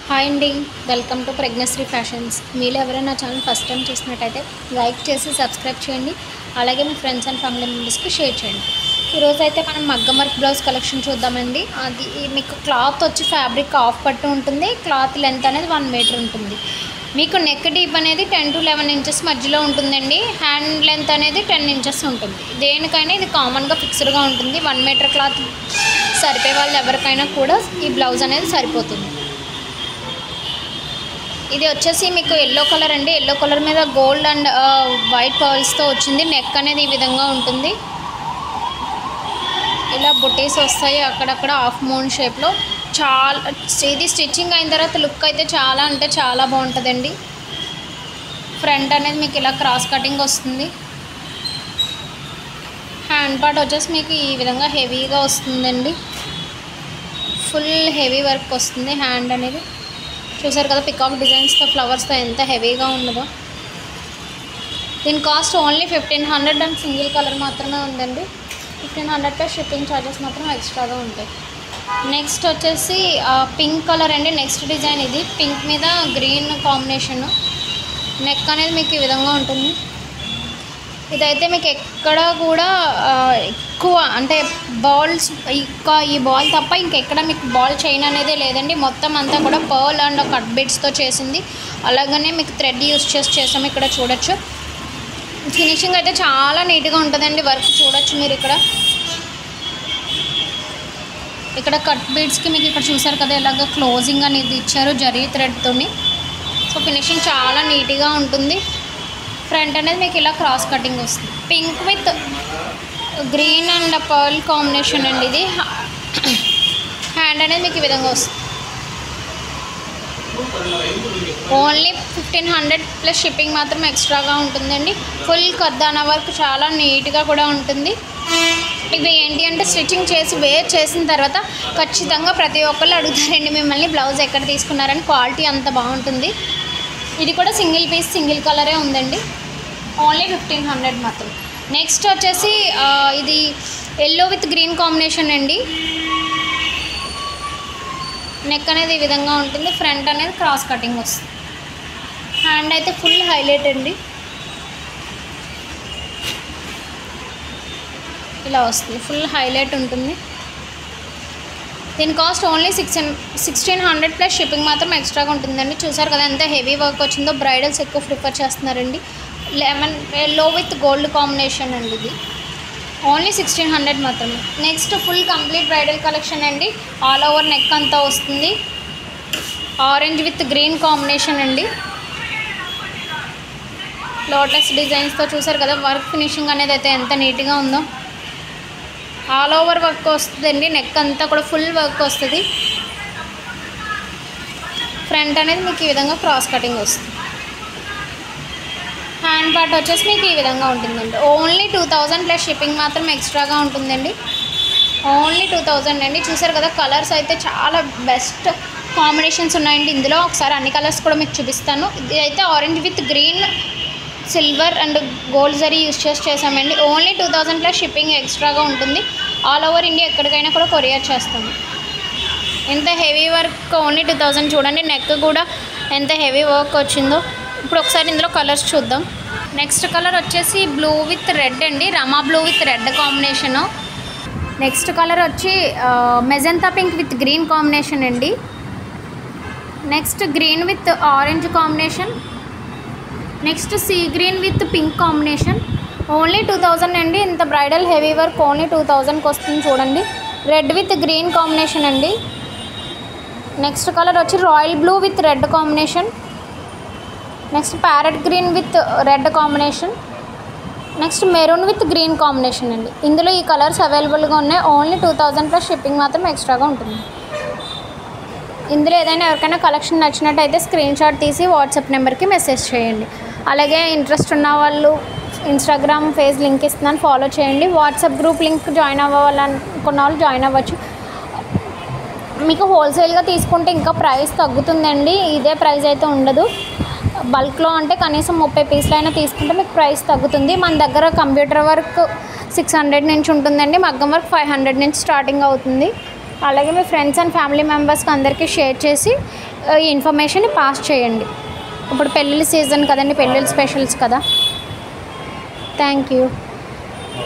Hi అండి, welcome to Pragnasri fashions. మీరు ఎవరైనా ఛానల్ ఫస్ట్ టైం చూసినట్టయితే లైక్ చేసి సబ్స్క్రైబ్ చేయండి. అలాగే మీ ఫ్రెండ్స్ అండ్ ఫ్యామిలీ మెంబర్స్కి షేర్ చేయండి. ఈరోజు అయితే మనం మగ్గం వర్క్ బ్లౌజ్ కలెక్షన్ చూద్దామండి. అది మీకు క్లాత్ వచ్చి ఫ్యాబ్రిక్ హాఫ్ పట్టు ఉంటుంది. క్లాత్ లెంత్ అనేది 1 మీటర్ ఉంటుంది. మీకు నెక్ డీప్ అనేది 10 to 11 ఇంచెస్ మధ్యలో ఉంటుందండి. హ్యాండ్ లెంత్ అనేది 10 ఇంచెస్ ఉంటుంది. దేనికైనా ఇది కామన్గా ఫిక్స్డ్గా ఉంటుంది. 1 మీటర్ క్లాత్ సరిపోయే వాళ్ళు ఎవరికైనా కూడా ఈ బ్లౌజ్ అనేది సరిపోతుంది. ఇది వచ్చేసి మీకు ఎల్లో కలర్ అండి. ఎల్లో కలర్ మీద గోల్డ్ అండ్ వైట్ పర్ల్స్తో వచ్చింది. నెక్ అనేది ఈ విధంగా ఉంటుంది. ఇలా బుటీస్ వస్తాయి అక్కడక్కడ హాఫ్ మూన్ షేప్లో. చాలా ఇది స్టిచ్చింగ్ అయిన తర్వాత లుక్ అయితే చాలా అంటే చాలా బాగుంటుందండి. ఫ్రంట్ అనేది మీకు ఇలా క్రాస్ కటింగ్ వస్తుంది. హ్యాండ్ పార్ట్ వచ్చేసి మీకు ఈ విధంగా హెవీగా వస్తుందండి. ఫుల్ హెవీ వర్క్ వస్తుంది. హ్యాండ్ అనేది చూసారు కదా, పికాక్ డిజైన్స్తో ఫ్లవర్స్తో ఎంత హెవీగా ఉన్నదో. దీని cost only 1500 and single colour మాత్రమే ఉందండి. 1500 ప్లస్ షిప్పింగ్ ఛార్జెస్ మాత్రం ఎక్స్ట్రాగా ఉంటాయి. నెక్స్ట్ వచ్చేసి పింక్ కలర్ అండి. నెక్స్ట్ డిజైన్ ఇది పింక్ మీద గ్రీన్ కాంబినేషన్. నెక్ అనేది మీకు ఈ విధంగా ఉంటుంది. ఇదైతే మీకు ఎక్కడ కూడా ఎక్కువ అంటే బాల్స్ ఇంకా ఈ బాల్ తప్ప ఇంకెక్కడ మీకు బాల్ చైన్ అనేది లేదండి. మొత్తం అంతా కూడా పర్ల్ అండ్ కట్ బిట్స్తో చేసింది. అలాగనే మీకు థ్రెడ్ యూస్ చేసాము. ఇక్కడ చూడొచ్చు ఫినిషింగ్ అయితే చాలా నీట్గా ఉంటుందండి. వర్క్ చూడొచ్చు మీరు ఇక్కడ కట్ బీడ్స్కి మీకు ఇక్కడ చూసారు కదా ఇలాగ క్లోజింగ్ అనేది ఇచ్చారు జరీ థ్రెడ్తోని. సో ఫినిషింగ్ చాలా నీట్గా ఉంటుంది. ఫ్రంట్ అనేది మీకు ఇలా క్రాస్ కటింగ్ వస్తుంది. Pink with green and pearl combination అండి ఇది. హ్యాండ్ అనేది మీకు ఈ విధంగా వస్తుంది. ఓన్లీ 1500 ప్లస్ షిప్పింగ్ మాత్రం ఎక్స్ట్రాగా ఉంటుందండి. ఫుల్ కర్దానా వర్క్ చాలా నీట్గా కూడా ఉంటుంది. ఇవి ఏంటి అంటే స్టిచ్చింగ్ చేసి వేర్ చేసిన తర్వాత ఖచ్చితంగా ప్రతి ఒక్కళ్ళు అడుగుతారండి మిమ్మల్ని బ్లౌజ్ ఎక్కడ తీసుకున్నారని. క్వాలిటీ అంత బాగుంటుంది. ఇది కూడా సింగిల్ పీస్ సింగిల్ కలరే ఉందండి. ఓన్లీ 1500 మాత్రం. నెక్స్ట్ వచ్చేసి ఇది ఎల్లో విత్ గ్రీన్ కాంబినేషన్ అండి. నెక్ అనేది ఈ విధంగా ఉంటుంది. ఫ్రంట్ అనేది క్రాస్ కటింగ్ వస్తుంది. హ్యాండ్ అయితే ఫుల్ హైలైట్ అండి. ఇలా వస్తుంది, ఫుల్ హైలైట్ ఉంటుంది. దీని కాస్ట్ ఓన్లీ 1600 ప్లస్ షిప్పింగ్ మాత్రం ఎక్స్ట్రాగా ఉంటుందండి. చూసారు కదా ఎంత హెవీ వర్క్ వచ్చిందో. బ్రైడల్స్ ఎక్కువ ప్రిఫర్ చేస్తున్నారండి. Lemon yellow with gold combination అండి ఇది. ఓన్లీ 1600 మాత్రమే. Next full complete bridal collection అండి. ఆల్ ఓవర్ నెక్ అంతా వస్తుంది. ఆరెంజ్ విత్ గ్రీన్ కాంబినేషన్ అండి. లోటస్ డిజైన్స్తో చూసారు కదా వర్క్ ఫినిషింగ్ అనేది అయితే ఎంత నీట్గా ఉందో. ఆల్ ఓవర్ వర్క్ వస్తుందండి. నెక్ అంతా కూడా ఫుల్ వర్క్ వస్తుంది. ఫ్రంట్ అనేది మీకు ఈ విధంగా క్రాస్ కటింగ్ వస్తుంది. హ్యాండ్ పార్ట్ వచ్చేసి మీకు ఈ విధంగా ఉంటుందండి. ఓన్లీ 2000 ప్లస్ షిప్పింగ్ మాత్రం ఎక్స్ట్రాగా ఉంటుందండి. ఓన్లీ 2000 అండి. చూసారు కదా కలర్స్ అయితే చాలా బెస్ట్ కాంబినేషన్స్ ఉన్నాయండి ఇందులో. ఒకసారి అన్ని కలర్స్ కూడా మీకు చూపిస్తాను. ఇది అయితే orange with green, silver and gold zari use చేసామండి. ఓన్లీ 2000 ప్లస్ షిప్పింగ్ ఎక్స్ట్రాగా ఉంటుంది. ఆల్ ఓవర్ ఇండియా ఎక్కడికైనా కూడా కొరియర్ చేస్తాము. ఎంత హెవీ వర్క్. ఓన్లీ 2000. చూడండి నెక్ కూడా ఎంత హెవీ వర్క్ వచ్చిందో. ఇప్పుడు ఒకసారి ఇందులో కలర్స్ చూద్దాం. నెక్స్ట్ కలర్ వచ్చేసి బ్లూ విత్ రెడ్ అండి. Rama blue with red combination. Next colour వచ్చి magenta pink with green combination అండి. Next green with orange combination. Next sea green with pink combination. Only 2000 అండి. ఇంత బ్రైడల్ హెవీ వర్క్ ఓన్లీ 2000కి వస్తుంది. చూడండి red with green combination అండి. Next colour వచ్చి royal blue with red combination. Next parrot green with red combination. Next maroon with green combination అండి. ఇందులో ఈ కలర్స్ అవైలబుల్గా ఉన్నాయి. ఓన్లీ 2000 ప్లస్ షిప్పింగ్ మాత్రం ఎక్స్ట్రాగా ఉంటుంది. ఇందులో ఏదైనా ఎవరికైనా కలెక్షన్ నచ్చినట్టయితే స్క్రీన్ షాట్ తీసి వాట్సాప్ నెంబర్కి మెసేజ్ చేయండి. అలాగే ఇంట్రెస్ట్ ఉన్న వాళ్ళు ఇన్స్టాగ్రామ్ పేజ్ లింక్ ఇస్తున్నాను, ఫాలో చేయండి. వాట్సాప్ గ్రూప్ లింక్ జాయిన్ అవ్వాలనుకున్న వాళ్ళు జాయిన్ అవ్వచ్చు. మీకు హోల్సేల్గా తీసుకుంటే ఇంకా ప్రైస్ తగ్గుతుందండి. ఇదే ప్రైస్ అయితే ఉండదు. బల్క్లో అంటే కనీసం 30 పీసులైనా తీసుకుంటే మీకు ప్రైస్ తగ్గుతుంది. మన దగ్గర కంప్యూటర్ వర్క్ 600 నుంచి ఉంటుందండి. మగ్గం వర్క్ 500 నుంచి స్టార్టింగ్ అవుతుంది. అలాగే మీ ఫ్రెండ్స్ అండ్ ఫ్యామిలీ మెంబర్స్కి అందరికీ షేర్ చేసి ఈ ఇన్ఫర్మేషన్ పాస్ చేయండి. ఇప్పుడు పెళ్ళిళ్ళ సీజన్ కదండి, పెళ్ళిళ్ళ స్పెషల్స్ కదా. Thank you.